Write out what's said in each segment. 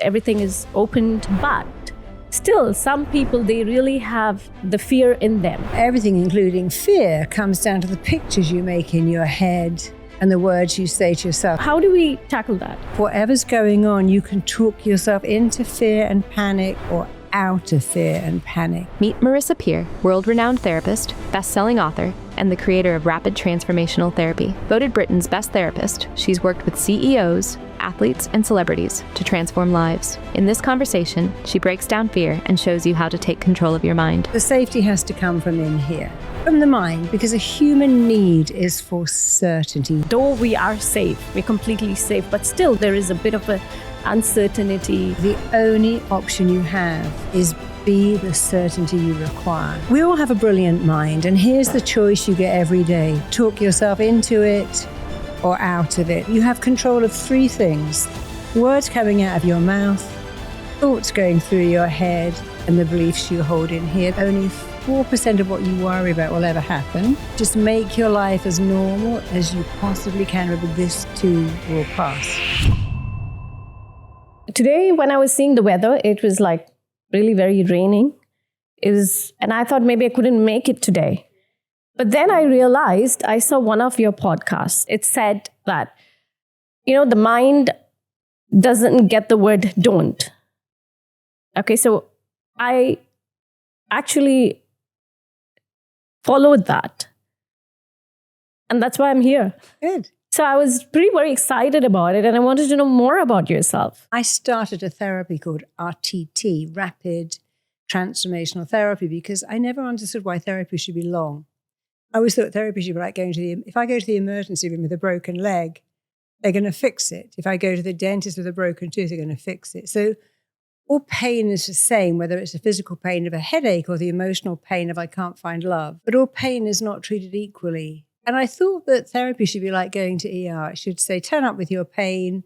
Everything is opened, but still, some people, they really have the fear in them. Everything, including fear, comes down to the pictures you make in your head and the words you say to yourself. How do we tackle that? Whatever's going on, you can talk yourself into fear and panic or out of fear and panic. Meet Marisa Peer, world-renowned therapist, best-selling author, and the creator of Rapid Transformational Therapy. Voted Britain's best therapist, she's worked with CEOs, athletes, and celebrities to transform lives. In this conversation, she breaks down fear and shows you how to take control of your mind. The safety has to come from in here, from the mind, because a human need is for certainty. Though we are safe, we're completely safe, but still there is a bit of a uncertainty. The only option you have is be the certainty you require. We all have a brilliant mind, and here's the choice you get every day. Talk yourself into it or out of it. You have control of three things: words coming out of your mouth, thoughts going through your head, and the beliefs you hold in here. Only 4% of what you worry about will ever happen. Just make your life as normal as you possibly can, but this too will pass. Today, when I was seeing the weather, it was like really very raining. And I thought maybe I couldn't make it today. But then I realized, I saw one of your podcasts. It said that, the mind doesn't get the word don't. Okay, so I actually followed that. And that's why I'm here. Good. So I was very excited about it, and I wanted to know more about yourself. I started a therapy called RTT, Rapid Transformational Therapy, because I never understood why therapy should be long. I always thought therapy should be like if I go to the emergency room with a broken leg, they're going to fix it. If I go to the dentist with a broken tooth, they're going to fix it. So all pain is the same, whether it's the physical pain of a headache or the emotional pain of I can't find love. But all pain is not treated equally. And I thought that therapy should be like going to ER. It should say, turn up with your pain,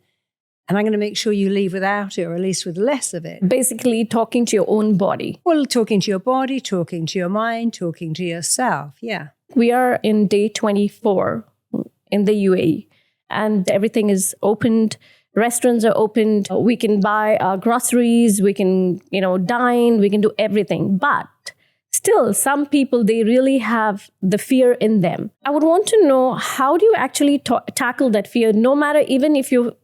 and I'm going to make sure you leave without it, or at least with less of it. Basically, talking to your own body. Well, talking to your body, talking to your mind, talking to yourself, yeah. We are in day 24 in the UAE, and everything is opened. Restaurants are opened. We can buy our groceries. We can, dine. We can do everything. But still, some people, they really have the fear in them. I would want to know, how do you actually tackle that fear? No matter, even if you're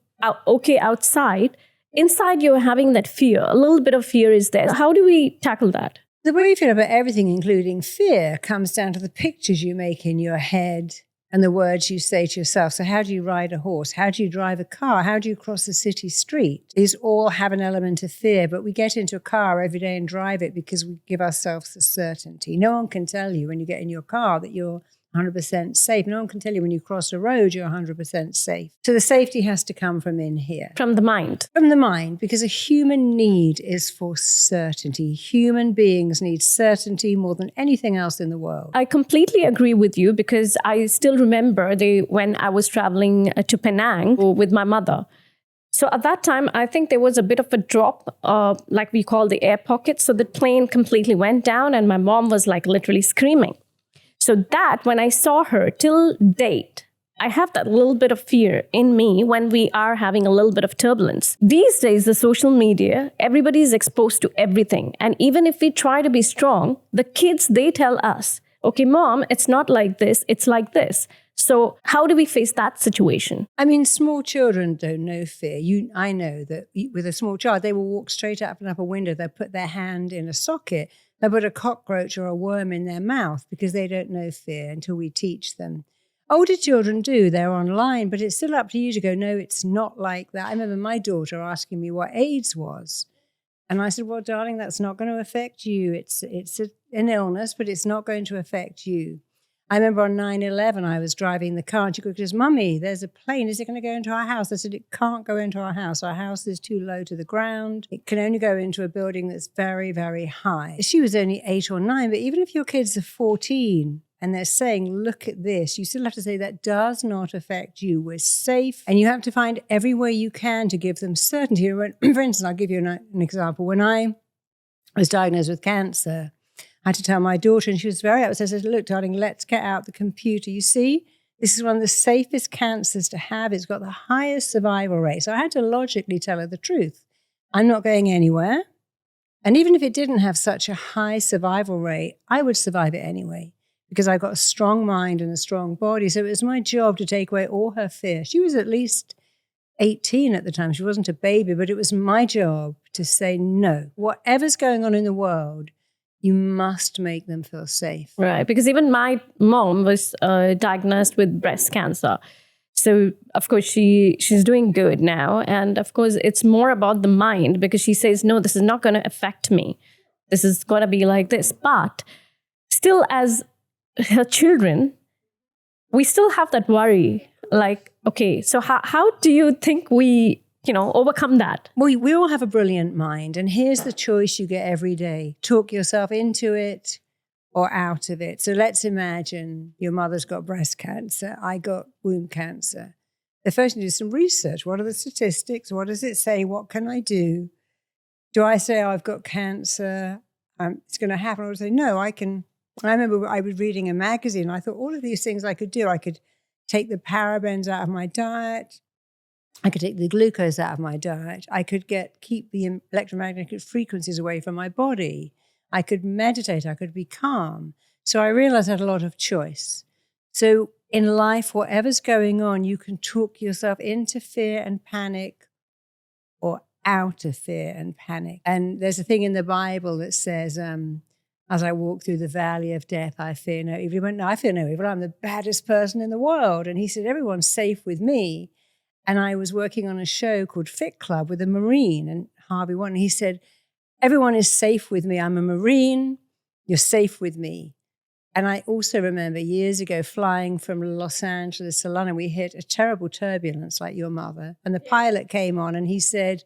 okay outside, inside you're having that fear. A little bit of fear is there. How do we tackle that? The way you feel about everything, including fear, comes down to the pictures you make in your head and the words you say to yourself. So how do you ride a horse? How do you drive a car? How do you cross a city street? These all have an element of fear, but we get into a car every day and drive it because we give ourselves the certainty. No one can tell you when you get in your car that you're 100% safe. No one can tell you when you cross a road you're 100% safe. So the safety has to come from in here. From the mind. From the mind, because a human need is for certainty. Human beings need certainty more than anything else in the world. I completely agree with you, because I still remember when I was traveling to Penang with my mother. So at that time, I think there was a bit of a drop, like we call the air pocket. So the plane completely went down, and my mom was like literally screaming. So that, when I saw her till date, I have that little bit of fear in me when we are having a little bit of turbulence. These days, the social media, everybody is exposed to everything. And even if we try to be strong, the kids, they tell us, okay, mom, it's not like this, it's like this. So how do we face that situation? I mean, small children don't know fear. I know that with a small child, they will walk straight up and up a window. They'll put their hand in a socket. They'll put a cockroach or a worm in their mouth because they don't know fear until we teach them. Older children do. They're online, but it's still up to you to go, no, it's not like that. I remember my daughter asking me what AIDS was. And I said, well, darling, that's not going to affect you. It's an illness, but it's not going to affect you. I remember on 9/11, I was driving the car and she goes, Mummy, there's a plane. Is it going to go into our house? I said, it can't go into our house. Our house is too low to the ground. It can only go into a building that's very, very high. She was only 8 or 9, but even if your kids are 14 and they're saying, look at this, you still have to say that does not affect you. We're safe. And you have to find every way you can to give them certainty. For instance, I'll give you an example. When I was diagnosed with cancer, I had to tell my daughter, and she was very upset. I said, look, darling, let's get out the computer. You see, this is one of the safest cancers to have. It's got the highest survival rate. So I had to logically tell her the truth. I'm not going anywhere. And even if it didn't have such a high survival rate, I would survive it anyway because I got a strong mind and a strong body. So it was my job to take away all her fear. She was at least 18 at the time. She wasn't a baby, but it was my job to say, no, whatever's going on in the world, you must make them feel safe. Right. Because even my mom was diagnosed with breast cancer. So, of course, she's doing good now. And, of course, it's more about the mind because she says, no, this is not going to affect me. This is going to be like this. But still, as her children, we still have that worry. Like, okay, so how do you think we, overcome that? We all have a brilliant mind. And here's the choice you get every day. Talk yourself into it or out of it. So let's imagine your mother's got breast cancer. I got womb cancer. The first thing, do some research. What are the statistics? What does it say? What can I do? Do I say, I've got cancer, it's going to happen? Or do I say, no, I can. I remember I was reading a magazine. I thought all of these things I could do. I could take the parabens out of my diet. I could take the glucose out of my diet. I could keep the electromagnetic frequencies away from my body. I could meditate. I could be calm. So I realized I had a lot of choice. So in life, whatever's going on, you can talk yourself into fear and panic or out of fear and panic. And there's a thing in the Bible that says, as I walk through the valley of death, I fear no evil. He went, no, I fear no evil. I'm the baddest person in the world. And he said, everyone's safe with me. And I was working on a show called Fit Club with a Marine, and Harvey won. And he said, everyone is safe with me. I'm a Marine. You're safe with me. And I also remember years ago flying from Los Angeles to London, we hit a terrible turbulence like your mother. And the pilot came on and he said,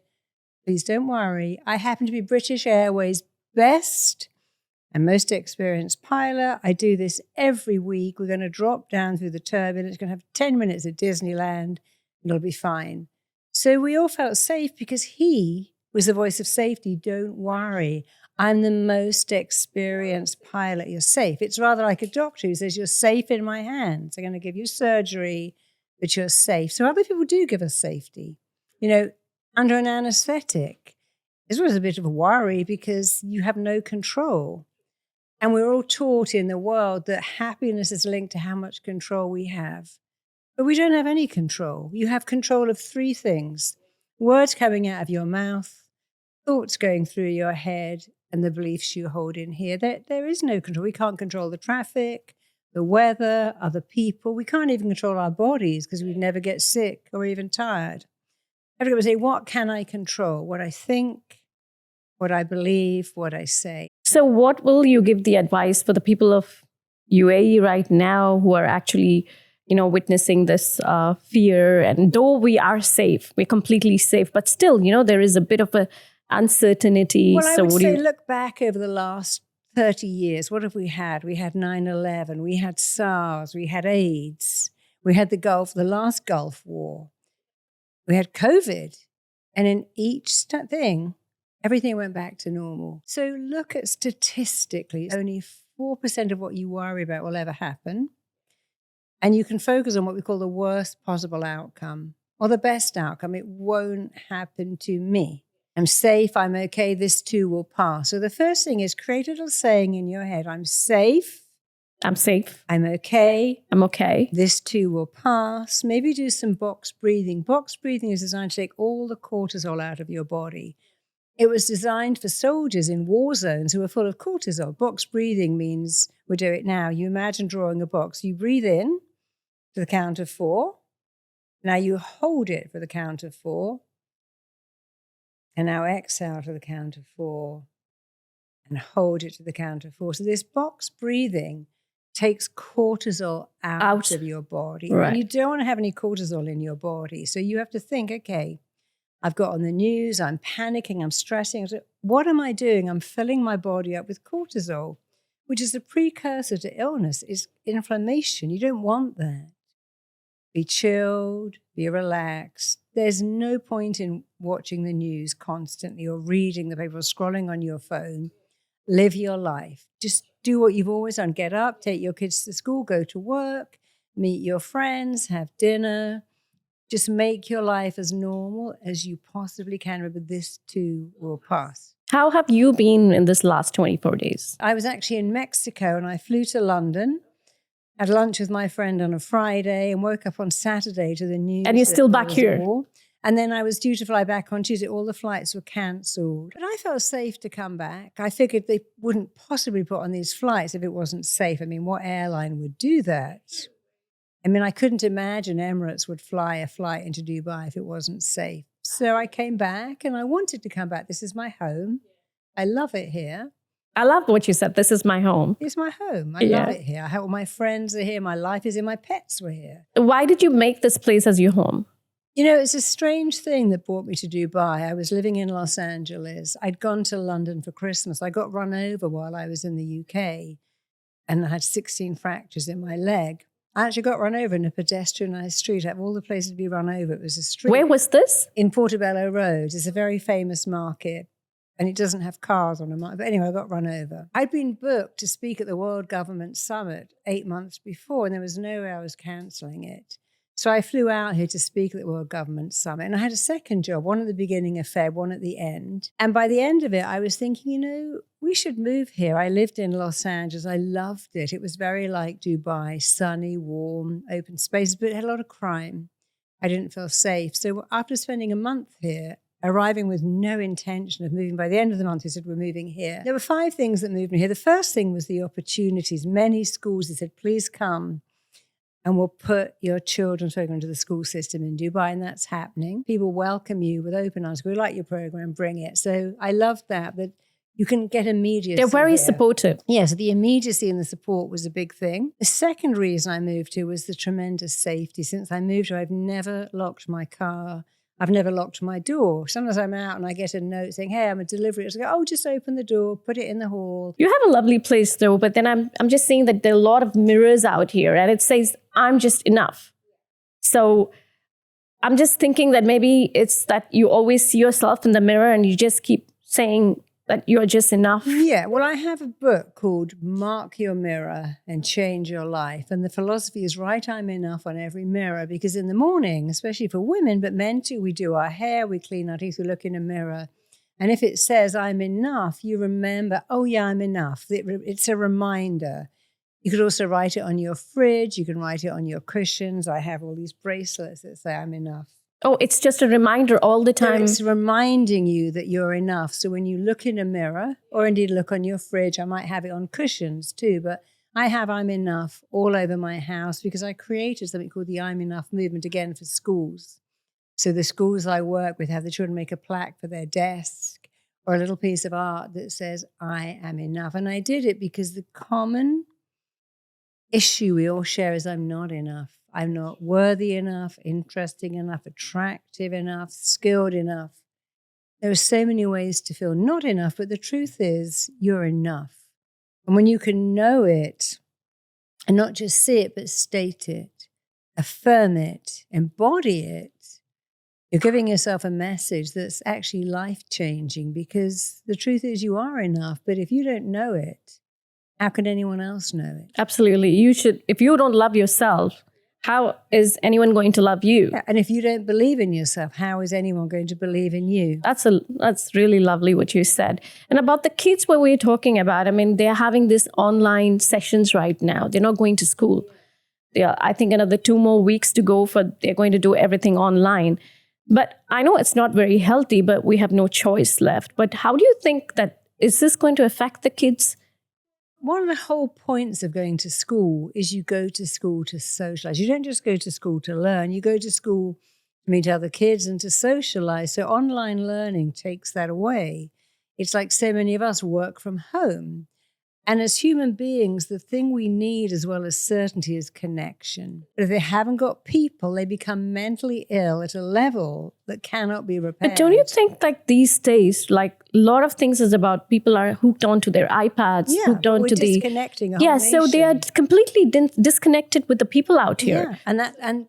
please don't worry. I happen to be British Airways' best and most experienced pilot. I do this every week. We're going to drop down through the turbulence. It's going to have 10 minutes at Disneyland. And it'll be fine. So we all felt safe because he was the voice of safety. Don't worry. I'm the most experienced pilot. You're safe. It's rather like a doctor who says, you're safe in my hands. I'm going to give you surgery, but you're safe. So other people do give us safety. Under an anesthetic, it's always a bit of a worry because you have no control. And we're all taught in the world that happiness is linked to how much control we have. But we don't have any control. You have control of three things: words coming out of your mouth, thoughts going through your head, and the beliefs you hold in here. There is no control. We can't control the traffic, the weather, other people. We can't even control our bodies because we'd never get sick or even tired. Everybody would say, what can I control? What I think, what I believe, what I say. So what will you give the advice for the people of UAE right now who are actually, witnessing this fear? And though we are safe, we're completely safe, but still, there is a bit of a uncertainty. Well, I would say look back over the last 30 years. What have we had? We had 9/11. We had SARS. We had AIDS. We had the last Gulf War. We had COVID. And in each thing, everything went back to normal. So look at statistically, only 4% of what you worry about will ever happen. And you can focus on what we call the worst possible outcome or the best outcome. It won't happen to me. I'm safe. I'm okay. This too will pass. So the first thing is create a little saying in your head. I'm safe. I'm safe. I'm okay. I'm okay. This too will pass. Maybe do some box breathing. Box breathing is designed to take all the cortisol out of your body. It was designed for soldiers in war zones who are full of cortisol. Box breathing means, we'll do it now. You imagine drawing a box. You breathe in to the count of 4. Now you hold it for the count of 4. And now exhale to the count of 4. And hold it to the count of 4. So this box breathing takes cortisol out of your body. Right. And you don't want to have any cortisol in your body. So you have to think, okay, I've got on the news, I'm panicking, I'm stressing. What am I doing? I'm filling my body up with cortisol, which is a precursor to illness, is inflammation. You don't want that. Be chilled, be relaxed. There's no point in watching the news constantly or reading the paper or scrolling on your phone. Live your life. Just do what you've always done. Get up, take your kids to school, go to work, meet your friends, have dinner, Just make your life as normal as you possibly can. Remember, this too will pass. How have you been in this last 24 days? I was actually in Mexico and I flew to London, had lunch with my friend on a Friday and woke up on Saturday to the news. And you're still back here? And then I was due to fly back on Tuesday. All the flights were cancelled. But I felt safe to come back. I figured they wouldn't possibly put on these flights if it wasn't safe. I mean, what airline would do that? I mean, I couldn't imagine Emirates would fly a flight into Dubai if it wasn't safe. So I came back and I wanted to come back. This is my home. I love it here. I love what you said. This is my home. It's my home. I love it here. All my friends are here. My life is here. My pets were here. Why did you make this place as your home? You know, it's a strange thing that brought me to Dubai. I was living in Los Angeles. I'd gone to London for Christmas. I got run over while I was in the UK and I had 16 fractures in my leg. I actually got run over in a pedestrianised street. Out of all the places to be run over, it was a street. Where was this? In Portobello Road. It's a very famous market and it doesn't have cars on a market. But anyway, I got run over. I'd been booked to speak at the World Government Summit 8 months before and there was no way I was cancelling it. So I flew out here to speak at the World Government Summit and I had a second job, one at the beginning of Feb, one at the end. And by the end of it, I was thinking, you know, we should move here. I lived in Los Angeles. I loved it. It was very like Dubai, sunny, warm, open spaces, but it had a lot of crime. I didn't feel safe. So after spending a month here, arriving with no intention of moving, by the end of the month, they said, we're moving here. There were 5 things that moved me here. The first thing was the opportunities. Many schools, they said, please come and we'll put your children's program into the school system in Dubai, and that's happening. People welcome you with open arms. We like your program, bring it. So I loved that you can get immediacy. They're very here. supportive. Yeah, so the immediacy and the support was a big thing. The second reason I moved here was the tremendous safety. Since I moved here, I've never locked my car. I've never locked my door. Sometimes I'm out and I get a note saying, hey, I'm a delivery. I go, oh, just open the door, put it in the hall. You have a lovely place though, but then I'm just seeing that there are a lot of mirrors out here and it says, I'm just enough. So I'm just thinking that maybe it's that you always see yourself in the mirror and you just keep saying that you're just enough. Yeah, well, I have a book called Mark Your Mirror and Change Your Life. And the philosophy is write I'm enough on every mirror, because in the morning, especially for women, but men too, we do our hair, we clean our teeth, we look in a mirror. And if it says I'm enough, you remember, oh yeah, I'm enough. It's a reminder. You could also write it on your fridge. You can write it on your cushions. I have all these bracelets that say I'm enough. Oh, it's just a reminder all the time. So it's reminding you that you're enough. So when you look in a mirror, or indeed look on your fridge, I might have it on cushions too, but I have I'm enough all over my house because I created something called the I'm enough movement again for schools. So the schools I work with have the children make a plaque for their desk or a little piece of art that says I am enough. And I did it because the common issue we all share is I'm not enough. I'm not worthy enough, interesting enough, attractive enough, skilled enough. There are so many ways to feel not enough, but the truth is you're enough. And when you can know it and not just see it, but state it, affirm it, embody it, you're giving yourself a message that's actually life-changing, because the truth is you are enough. But if you don't know it, how can anyone else know it? Absolutely. You should. If you don't love yourself, how is anyone going to love you? Yeah, and if you don't believe in yourself, how is anyone going to believe in you? That's really lovely what you said. And about the kids, what we're talking about, I mean, they're having these online sessions right now. They're not going to school. I think another 2 more weeks to go they're going to do everything online. But I know it's not very healthy, but we have no choice left. But how do you think is this going to affect the kids? One of the whole points of going to school is you go to school to socialize. You don't just go to school to learn. You go to school to meet other kids and to socialize. So online learning takes that away. It's like so many of us work from home. And as human beings, the thing we need as well as certainty is connection. But if they haven't got people, they become mentally ill at a level that cannot be repaired. But don't you think like these days, like a lot of things is about people are hooked onto their iPads, hooked onto the... disconnecting a whole nation. So they are completely disconnected with the people out here. Yeah, and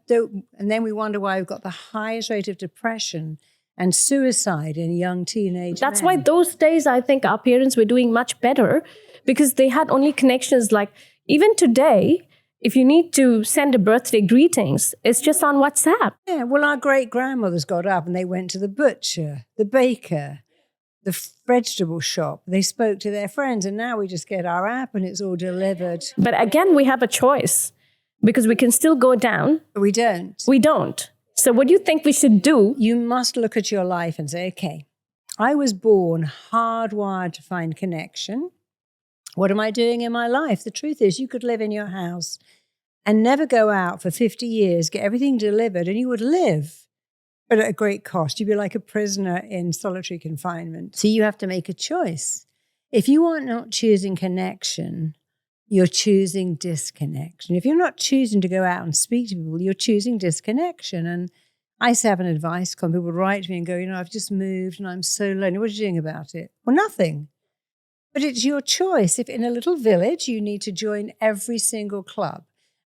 then we wonder why we've got the highest rate of depression and suicide in young teenage That's men. why those days, I think our parents were doing much better, because they had only connections. Like even today, If you need to send a birthday greetings, it's just on WhatsApp. Yeah, well, our great-grandmothers got up and they went to the butcher, the baker, the vegetable shop. They spoke to their friends, and now we just get our app and it's all delivered. But again, we have a choice because we can still go down. We don't. We don't. So what do you think we should do? You must look at your life and say, okay, I was born hardwired to find connection. What am I doing in my life? The truth is, you could live in your house and never go out for 50 years, get everything delivered, and you would live, but at a great cost. You'd be like a prisoner in solitary confinement. So you have to make a choice. If you are not choosing connection, you're choosing disconnection. If you're not choosing to go out and speak to people, you're choosing disconnection. And I used to have an advice column. People would write to me and go, I've just moved and I'm so lonely. What are you doing about it? Well, nothing. But it's your choice. If in a little village, you need to join every single club,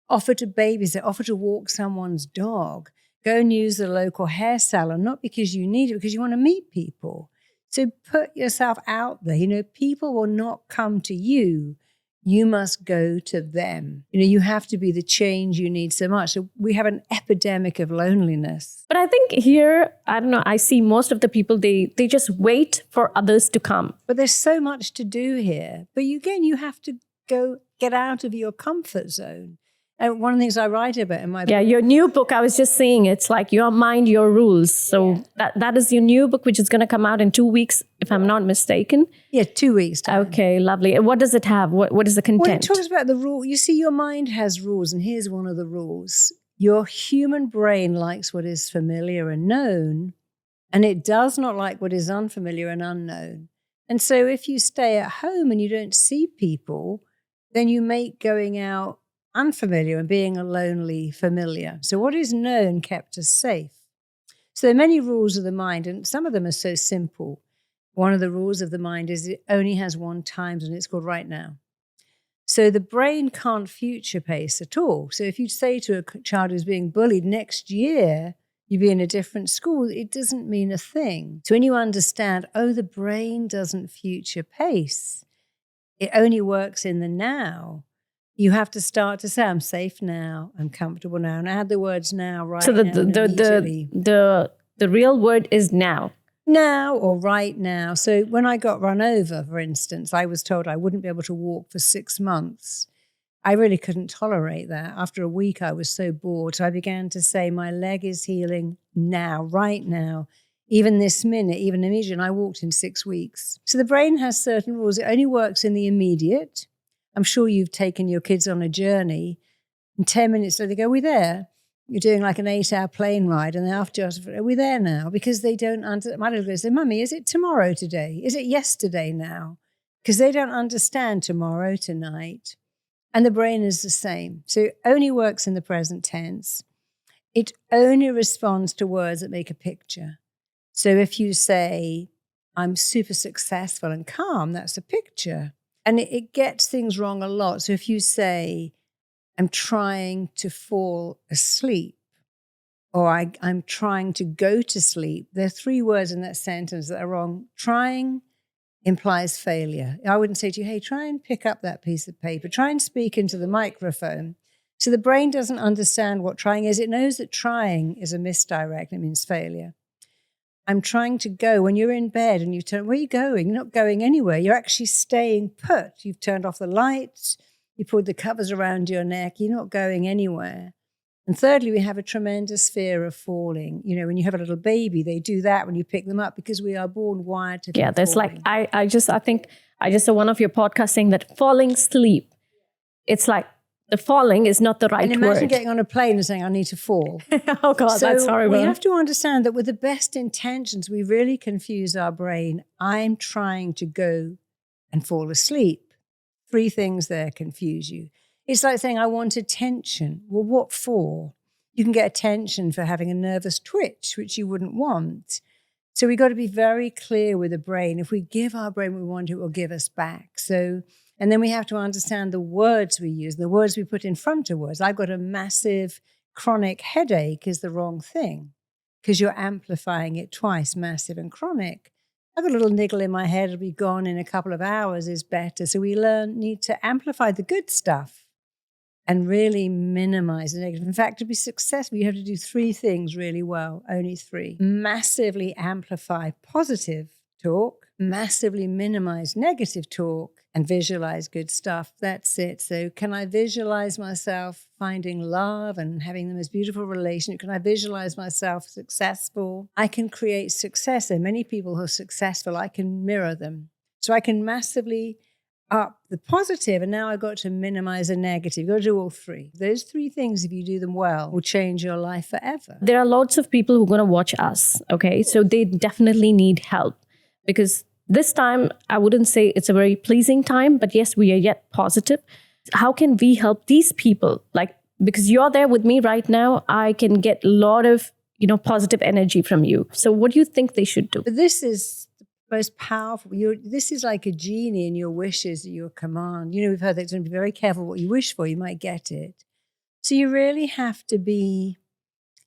offer to babysit, offer to walk someone's dog, go and use the local hair salon, not because you need it, because you want to meet people. So put yourself out there. People will not come to you. You must go to them. You have to be the change you need so much. So we have an epidemic of loneliness. But I think here, I don't know, I see most of the people, they just wait for others to come. But there's so much to do here. But again, you have to go get out of your comfort zone. And one of the things I write about in my book. Yeah, your new book, I was just saying, it's like Your Mind, Your Rules. So that is your new book, which is going to come out in 2 weeks, if I'm not mistaken. Yeah, 2 weeks time. Okay, lovely. And what does it have? What is the content? Well, it talks about the rule. You see, your mind has rules, and here's one of the rules. Your human brain likes what is familiar and known, and it does not like what is unfamiliar and unknown. And so if you stay at home and you don't see people, then you make going out unfamiliar and being a lonely familiar. So what is known kept us safe. So there are many rules of the mind, and some of them are so simple. One of the rules of the mind is it only has one time, and it's called right now. So the brain can't future pace at all. So if you say to a child who's being bullied, next year you'll be in a different school, it doesn't mean a thing. So when you understand, the brain doesn't future pace, it only works in the now. You have to start to say, I'm safe now, I'm comfortable now. And I had the words now, right so now, immediately. The real word is now. Now or right now. So when I got run over, for instance, I was told I wouldn't be able to walk for 6 months. I really couldn't tolerate that. After a week, I was so bored. So I began to say, my leg is healing now, right now. Even this minute, even immediately. And I walked in 6 weeks. So the brain has certain rules. It only works in the immediate. I'm sure you've taken your kids on a journey, and 10 minutes later they go, are we there? You're doing like an 8-hour plane ride, and after, are we there now? Because they don't understand. My little girl says, Mummy, is it tomorrow today? Is it yesterday now? Because they don't understand tomorrow, tonight. And the brain is the same. So it only works in the present tense. It only responds to words that make a picture. So if you say, I'm super successful and calm, that's a picture. And it gets things wrong a lot. So if you say, I'm trying to fall asleep, or I'm trying to go to sleep, there are 3 words in that sentence that are wrong. Trying implies failure. I wouldn't say to you, hey, try and pick up that piece of paper. Try and speak into the microphone. So the brain doesn't understand what trying is. It knows that trying is a misdirect. It means failure. I'm trying to go. When you're in bed and you turn, where are you going? You're not going anywhere. You're actually staying put. You've turned off the lights. You pulled the covers around your neck. You're not going anywhere. And thirdly, we have a tremendous fear of falling. When you have a little baby, they do that when you pick them up because we are born wired to Yeah, there's falling. like, I think I just saw one of your podcasts saying that falling asleep, it's like the falling is not the right and imagine word. getting on a plane and saying, I need to fall. Oh God, So that's horrible. we have to understand that with the best intentions, we really confuse our brain. I'm trying to go and fall asleep. 3 things there confuse you. It's like saying, I want attention. Well, what for? You can get attention for having a nervous twitch, which you wouldn't want. So we've got to be very clear with the brain. If we give our brain what we want, it will give us back. And then we have to understand the words we use, the words we put in front of words. I've got a massive chronic headache is the wrong thing because you're amplifying it twice, massive and chronic. I've got a little niggle in my head, it'll be gone in a couple of hours is better. So we need to amplify the good stuff and really minimize the negative. In fact, to be successful, you have to do 3 things really well, only 3. Massively amplify positive talk, massively minimize negative talk, and visualize good stuff. That's it. So can I visualize myself finding love and having the most beautiful relationship? Can I visualize myself successful? I can create success. There are many people who are successful. I can mirror them. So I can massively up the positive, and now I've got to minimize the negative. You've got to do all 3. Those 3 things, if you do them well, will change your life forever. There are lots of people who are going to watch us, okay? So they definitely need help, because this time, I wouldn't say it's a very pleasing time, but yes, we are yet positive. How can we help these people? Like, because you're there with me right now, I can get a lot of, positive energy from you. So what do you think they should do? But this is most powerful. This is like a genie in your wishes at your command. We've heard that, so be very careful what you wish for. You might get it. So you really have to be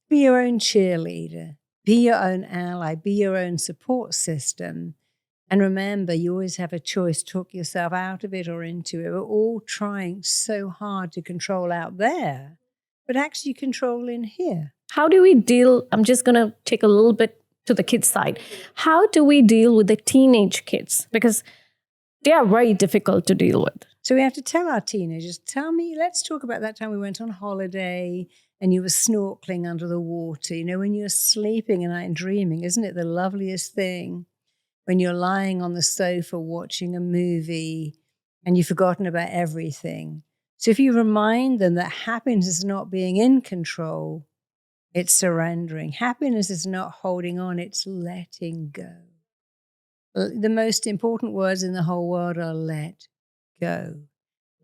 your own cheerleader, be your own ally, be your own support system. And remember, you always have a choice, talk yourself out of it or into it. We're all trying so hard to control out there, but actually control in here. How do we deal? I'm just going to take a little bit to the kids' side. How do we deal with the teenage kids? Because they are very difficult to deal with. So we have to tell our teenagers, let's talk about that time we went on holiday and you were snorkeling under the water. When you're sleeping at night and dreaming, isn't it the loveliest thing? When you're lying on the sofa watching a movie and you've forgotten about everything. So if you remind them that happiness is not being in control, it's surrendering. Happiness is not holding on, it's letting go. The most important words in the whole world are let go.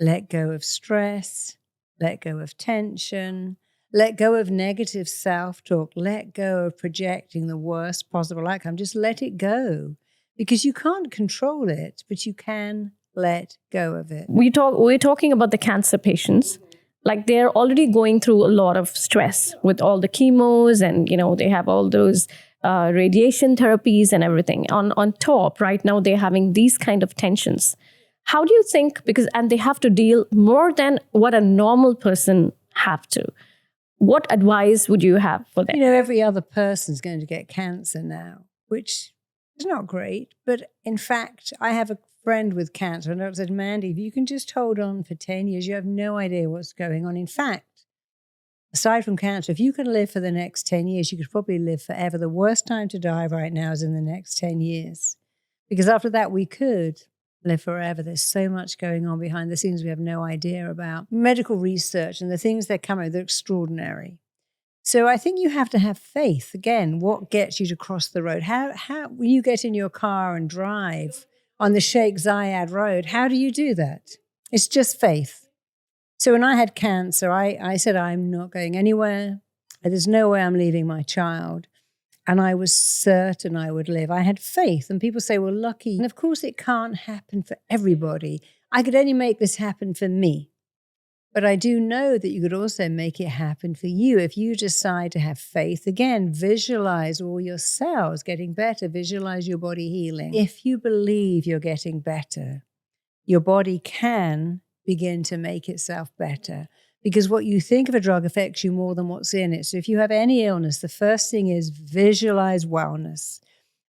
Let go of stress, let go of tension, let go of negative self-talk, let go of projecting the worst possible outcome. Just let it go, because you can't control it, but you can let go of it. We're talking about the cancer patients. Like, they're already going through a lot of stress with all the chemos, and they have all those radiation therapies and everything. On top, right now, they're having these kind of tensions. How do you think, and they have to deal more than what a normal person have to. What advice would you have for them? Every other person's going to get cancer now, which is not great. But in fact, I have a friend with cancer, and I said, Mandy, if you can just hold on for 10 years, you have no idea what's going on. In fact, aside from cancer, if you can live for the next 10 years, you could probably live forever. The worst time to die right now is in the next 10 years. Because after that, we could live forever. There's so much going on behind the scenes we have no idea about. Medical research and the things they're coming, they're extraordinary. So I think you have to have faith. Again, what gets you to cross the road? How when you get in your car and drive on the Sheikh Zayed Road, how do you do that? It's just faith. So when I had cancer, I said, I'm not going anywhere. There's no way I'm leaving my child. And I was certain I would live. I had faith. And people say, well, lucky. And of course, it can't happen for everybody. I could only make this happen for me. But I do know that you could also make it happen for you if you decide to have faith. Again, visualize all your cells getting better. Visualize your body healing. If you believe you're getting better, your body can begin to make itself better. Because what you think of a drug affects you more than what's in it. So if you have any illness, the first thing is visualize wellness.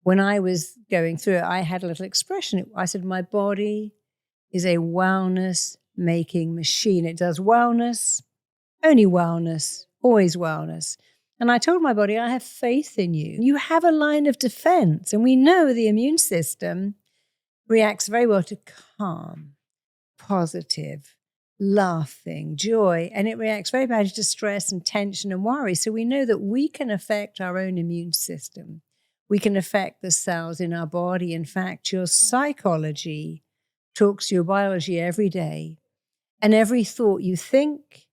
When I was going through it, I had a little expression. I said, my body is a wellness-making machine. It does wellness, only wellness, always wellness. And I told my body, I have faith in you. You have a line of defense. And we know the immune system reacts very well to calm, positive, laughing, joy, and it reacts very badly to stress and tension and worry. So we know that we can affect our own immune system. We can affect the cells in our body. In fact, your psychology talks to your biology every day. And every thought you think,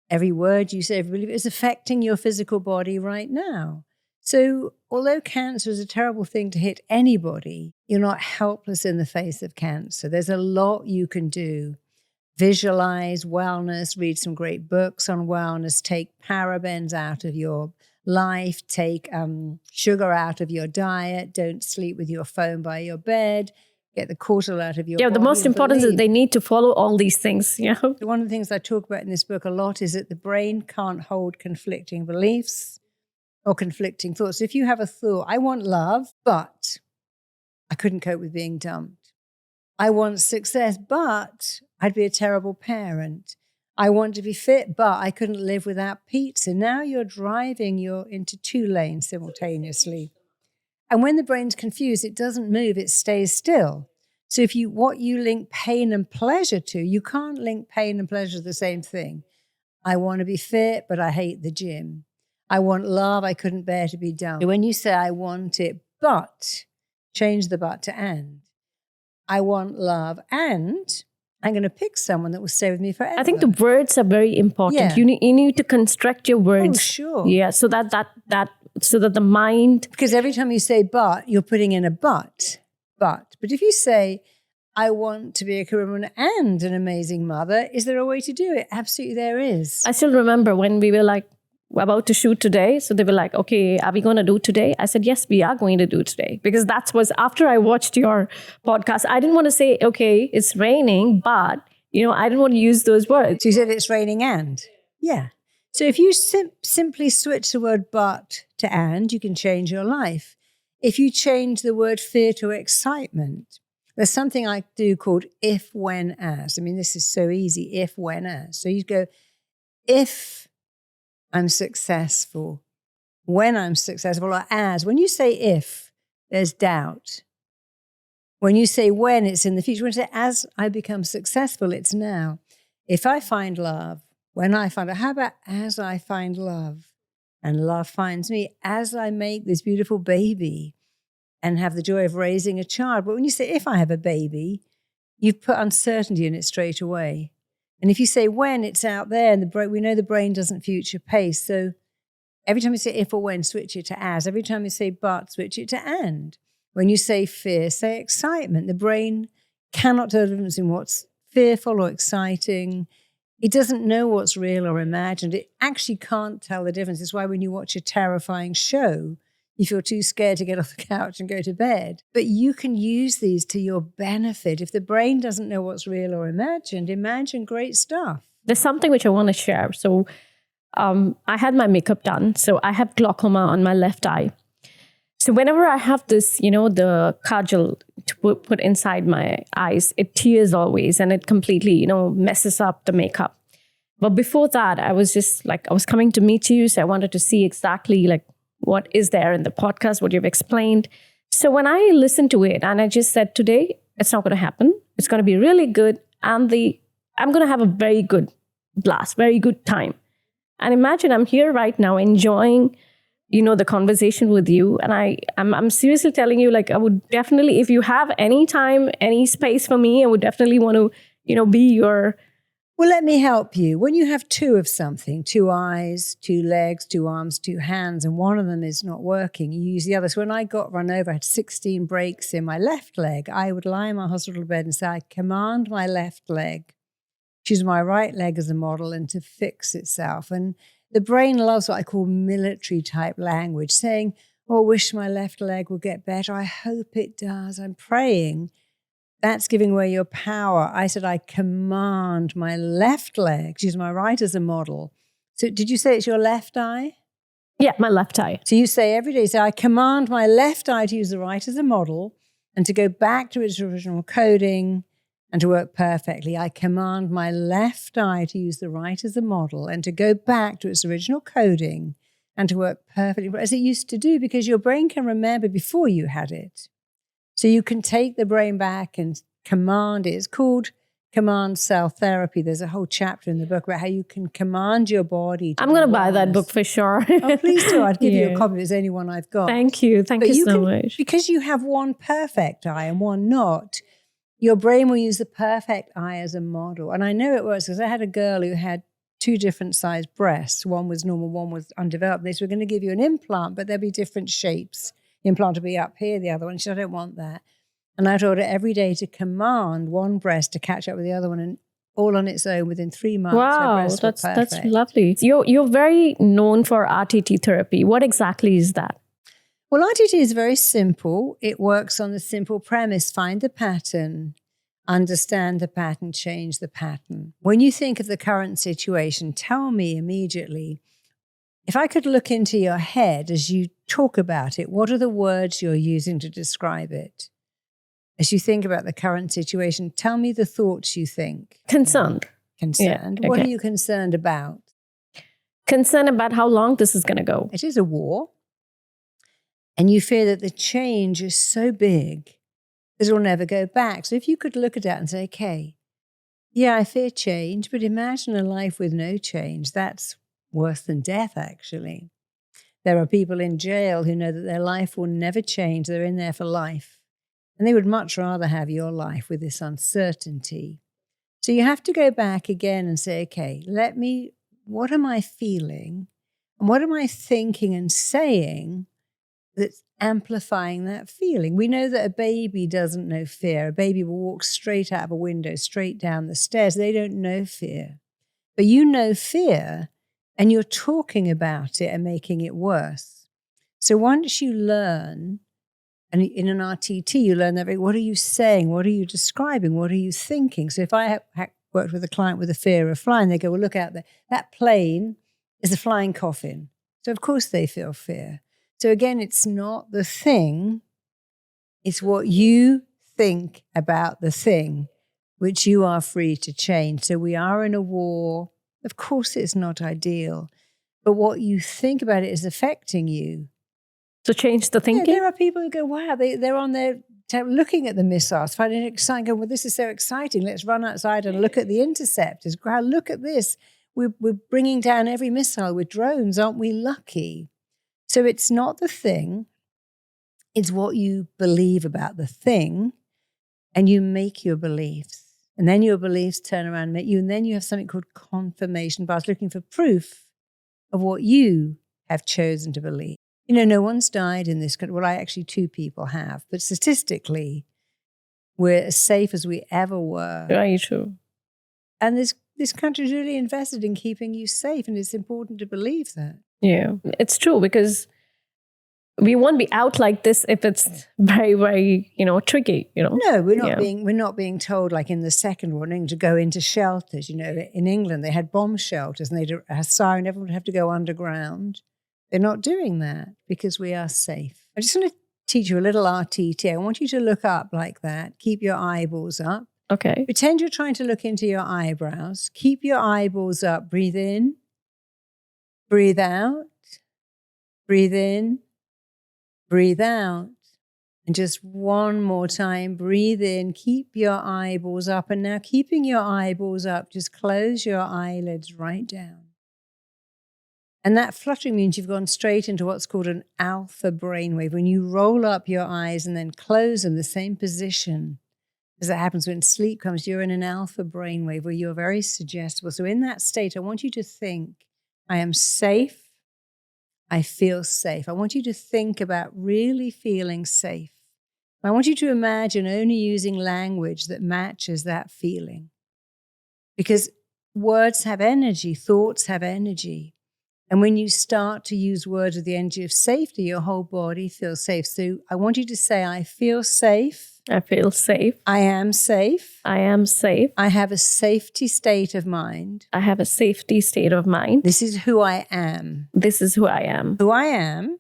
every word you say, every belief is affecting your physical body right now. So although cancer is a terrible thing to hit anybody, you're not helpless in the face of cancer. There's a lot you can do. Visualize wellness, read some great books on wellness, take parabens out of your life, take sugar out of your diet, don't sleep with your phone by your bed, get the cortisol out of your Yeah, body. the most important is they need to follow all these things, you know. One of the things I talk about in this book a lot is that the brain can't hold conflicting beliefs or conflicting thoughts. If you have a thought, I want love, but I couldn't cope with being dumped. I want success, but I'd be a terrible parent. I want to be fit, but I couldn't live without pizza. Now you're driving into 2 lanes simultaneously. And when the brain's confused, it doesn't move, it stays still. So what you link pain and pleasure to, you can't link pain and pleasure to the same thing. I want to be fit, but I hate the gym. I want love, I couldn't bear to be dumped. When you say I want it, but, change the but to and. I want love and I'm going to pick someone that will stay with me forever. I think the words are very important. Yeah. You need to construct your words. Oh, sure. Yeah, so that the mind... Because every time you say but, you're putting in a but. But if you say, I want to be a career woman and an amazing mother, is there a way to do it? Absolutely there is. I still remember when we were like, we're about to shoot today. So they were like, okay, are we going to do today? I said, yes, we are going to do today. Because that was after I watched your podcast. I didn't want to say, okay, it's raining, but, I didn't want to use those words. So you said it's raining and? Yeah. So if you simply switch the word but to and, you can change your life. If you change the word fear to excitement, there's something I do called if, when, as. I mean, this is so easy, if, when, as. So you go, if I'm successful, when I'm successful, or as. When you say if, there's doubt. When you say when, it's in the future. When you say as I become successful, it's now. If I find love, when I find love, how about as I find love and love finds me, as I make this beautiful baby and have the joy of raising a child. But when you say if I have a baby, you've put uncertainty in it straight away. And if you say when, it's out there, and we know the brain doesn't future pace. So every time you say if or when, switch it to as. Every time you say but, switch it to and. When you say fear, say excitement. The brain cannot tell the difference in what's fearful or exciting. It doesn't know what's real or imagined. It actually can't tell the difference. It's why when you watch a terrifying show, you feel too scared to get off the couch and go to bed. But you can use these to your benefit. If the brain doesn't know what's real or imagined, imagine great stuff. There's something which I want to share. So I had my makeup done. So I have glaucoma on my left eye. So whenever I have this, the kajal to put inside my eyes, it tears always and it completely, messes up the makeup. But before that, I was just like, I was coming to meet you. So I wanted to see exactly like what is there in the podcast, what you've explained. So when I listened to it and I just said, today, it's not going to happen. It's going to be really good. And I'm going to have a very good blast, very good time. And imagine I'm here right now enjoying the conversation with you. And I'm seriously telling you, like, I would definitely, if you have any time, any space for me, I would definitely want to, be your... Well, let me help you. When you have 2 of something, 2 eyes, 2 legs, 2 arms, 2 hands, and one of them is not working, you use the other. So when I got run over, I had 16 breaks in my left leg. I would lie in my hospital bed and say, I command my left leg, choose my right leg as a model and to fix itself. And the brain loves what I call military type language, saying, oh, I wish my left leg would get better. I hope it does. I'm praying. That's giving away your power. I said, I command my left leg, use my right as a model. So did you say it's your left eye? Yeah, my left eye. So you say every day, I command my left eye to use the right as a model and to go back to its original coding and to work perfectly. I command my left eye to use the right as a model and to go back to its original coding and to work perfectly as it used to do, because your brain can remember before you had it. So you can take the brain back and command it. It's called command cell therapy. There's a whole chapter in the book about how you can command your body. I'm going to buy that book for sure. Oh, please do. I'd give you a copy. It's the only one I've got. Thank you. Thank you so much. Because you have one perfect eye and one not, your brain will use the perfect eye as a model. And I know it works because I had a girl who had 2 different sized breasts. One was normal, one was undeveloped. They said, we're going to give you an implant, but there'll be different shapes. The implant will be up here, the other one. She said, I don't want that. And I told her every day to command one breast to catch up with the other one, and all on its own within 3 months. Wow, that's lovely. You're very known for RTT therapy. What exactly is that? Well, RTT is very simple. It works on the simple premise: find the pattern, understand the pattern, change the pattern. When you think of the current situation, tell me immediately, if I could look into your head as you talk about it, what are the words you're using to describe it? As you think about the current situation, tell me the thoughts you think. Concerned. Concerned. Yeah, What okay. are you concerned about? Concerned about how long this is going to go. It is a war. And you fear that the change is so big that it'll never go back. So if you could look at that and say, okay, yeah, I fear change, but imagine a life with no change. That's worse than death, actually. There are people in jail who know that their life will never change. They're in there for life. And they would much rather have your life with this uncertainty. So you have to go back again and say, okay, what am I feeling? And what am I thinking and saying that's amplifying that feeling? We know that a baby doesn't know fear. A baby will walk straight out of a window, straight down the stairs. They don't know fear. But you know fear, and you're talking about it and making it worse. So once you learn, and in an RTT, you learn that, what are you saying? What are you describing? What are you thinking? So if I worked with a client with a fear of flying, they go, well, look out there. That plane is a flying coffin. So of course they feel fear. So again, it's not the thing, it's what you think about the thing, which you are free to change. So we are in a war. Of course it's not ideal, but what you think about it is affecting you. So change the thinking? Yeah, there are people who go, wow, they're on there looking at the missiles, finding it exciting, going, well, this is so exciting. Let's run outside and look at the interceptors. Wow, look at this. We're bringing down every missile with drones. Aren't we lucky? So it's not the thing, it's what you believe about the thing, and you make your beliefs. And then your beliefs turn around and make you, and then you have something called confirmation bias, looking for proof of what you have chosen to believe. You know, no one's died in this country. Well, actually 2 people have, but statistically, we're as safe as we ever were. Very true. And this country is really invested in keeping you safe, and it's important to believe that. Yeah, it's true, because we won't be out like this if it's very, very, tricky, No, we're not being told, like in the second warning, to go into shelters. You know, in England, they had bomb shelters and they had a siren, everyone would have to go underground. They're not doing that because we are safe. I just want to teach you a little RTT. I want you to look up like that. Keep your eyeballs up. Okay. Pretend you're trying to look into your eyebrows. Keep your eyeballs up. Breathe in. Breathe out. Breathe in. Breathe out. And just one more time, breathe in. Keep your eyeballs up. And now, keeping your eyeballs up, just close your eyelids right down. And that fluttering means you've gone straight into what's called an alpha brainwave. When you roll up your eyes and then close them, the same position as that happens when sleep comes, you're in an alpha brainwave where you're very suggestible. So in that state, I want you to think, I am safe. I feel safe. I want you to think about really feeling safe. I want you to imagine only using language that matches that feeling. Because words have energy, thoughts have energy. And when you start to use words with the energy of safety, your whole body feels safe. So I want you to say, I feel safe. I feel safe. I am safe. I am safe. I have a safety state of mind. I have a safety state of mind. This is who I am. This is who I am. Who I am.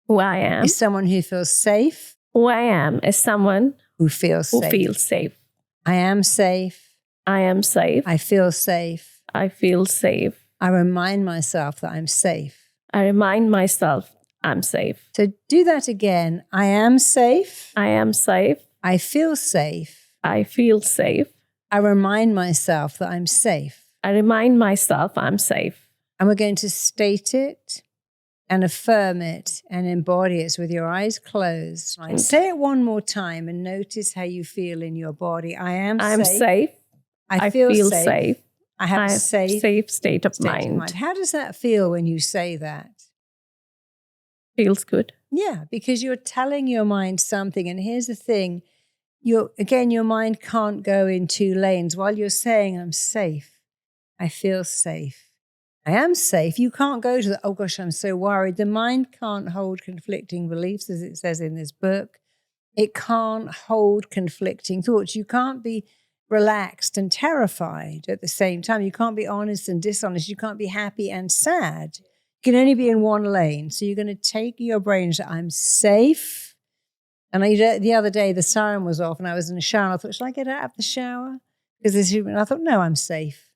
Who I am. Is someone who feels safe. Who I am is someone who feels safe. Who feels safe. I am safe. I am safe. I feel safe. I feel safe. I remind myself that I'm safe. I remind myself I'm safe. So do that again. I am safe. I am safe. I feel safe. I feel safe. I remind myself that I'm safe. I remind myself I'm safe. And we're going to state it and affirm it and embody it with your eyes closed. Right. Say it one more time and notice how you feel in your body. I'm safe. I feel safe. I have a safe state of mind. How does that feel when you say that? Feels good. Yeah, because you're telling your mind something. And here's the thing. Your mind can't go in 2 lanes. While you're saying, I'm safe, I feel safe, I am safe. You can't go to the, oh gosh, I'm so worried. The mind can't hold conflicting beliefs, as it says in this book. It can't hold conflicting thoughts. You can't be relaxed and terrified at the same time. You can't be honest and dishonest. You can't be happy and sad. You can only be in one lane. So you're going to take your brain and say, I'm safe. And the other day, the siren was off and I was in the shower. And I thought, should I get out of the shower? Because I thought, no, I'm safe.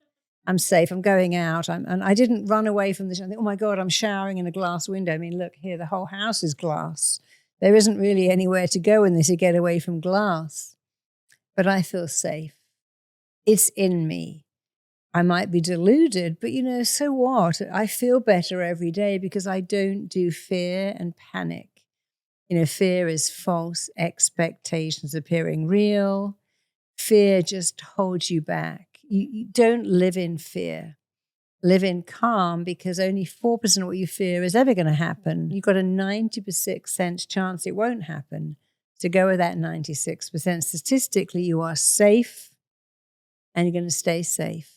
I'm safe. I'm going out. And I didn't run away from the shower. I think, oh my God, I'm showering in a glass window. I mean, look here, the whole house is glass. There isn't really anywhere to go in this to get away from glass. But I feel safe. It's in me. I might be deluded, but so what? I feel better every day because I don't do fear and panic. Fear is false expectations appearing real. Fear just holds you back. You don't live in fear. Live in calm, because only 4% of what you fear is ever going to happen. You've got a 96% chance it won't happen. So go with that 96%. Statistically, you are safe and you're going to stay safe.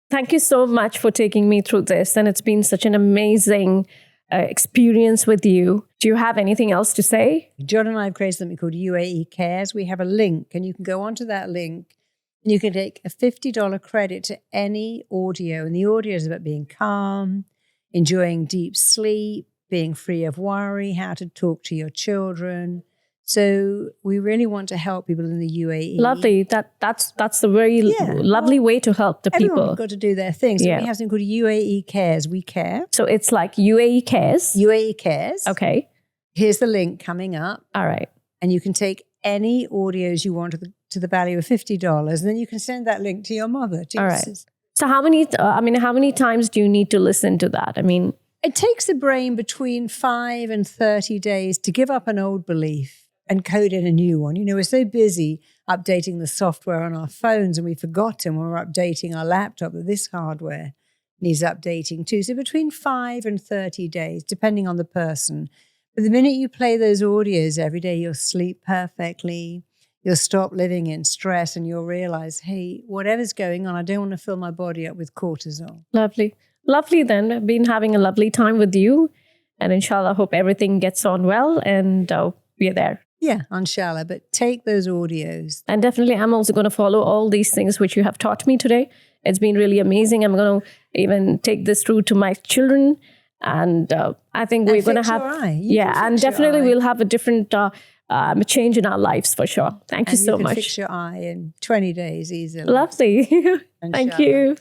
Thank you so much for taking me through this. And it's been such an amazing experience with you. Do you have anything else to say? John and I have created something called UAE Cares. We have a link, and you can go onto that link and you can take a $50 credit to any audio. And the audio is about being calm, enjoying deep sleep, being free of worry, how to talk to your children. So we really want to help people in the UAE. Lovely. That's a very lovely way to help the people. Everyone's got to do their thing. So we have something called UAE Cares. We care. So it's like UAE Cares? UAE Cares. Okay. Here's the link coming up. All right. And you can take any audios you want to the value of $50, and then you can send that link to your mother. All right. So how many times do you need to listen to that? I mean, it takes the brain between 5 and 30 days to give up an old belief and code in a new one. We're so busy updating the software on our phones, and we've forgotten when we're updating our laptop that this hardware needs updating too. So between 5 and 30 days, depending on the person. But the minute you play those audios every day, you'll sleep perfectly. You'll stop living in stress, and you'll realize, hey, whatever's going on, I don't want to fill my body up with cortisol. Lovely. Lovely then. I've been having a lovely time with you. And inshallah, I hope everything gets on well, and we're there. Yeah, inshallah. But take those audios. And definitely, I'm also going to follow all these things which you have taught me today. It's been really amazing. I'm going to even take this through to my children. And I think we're going to have, and definitely we'll have a different change in our lives for sure. Thank you so much. Fix your eye in 20 days easily. Lovely. Thank you.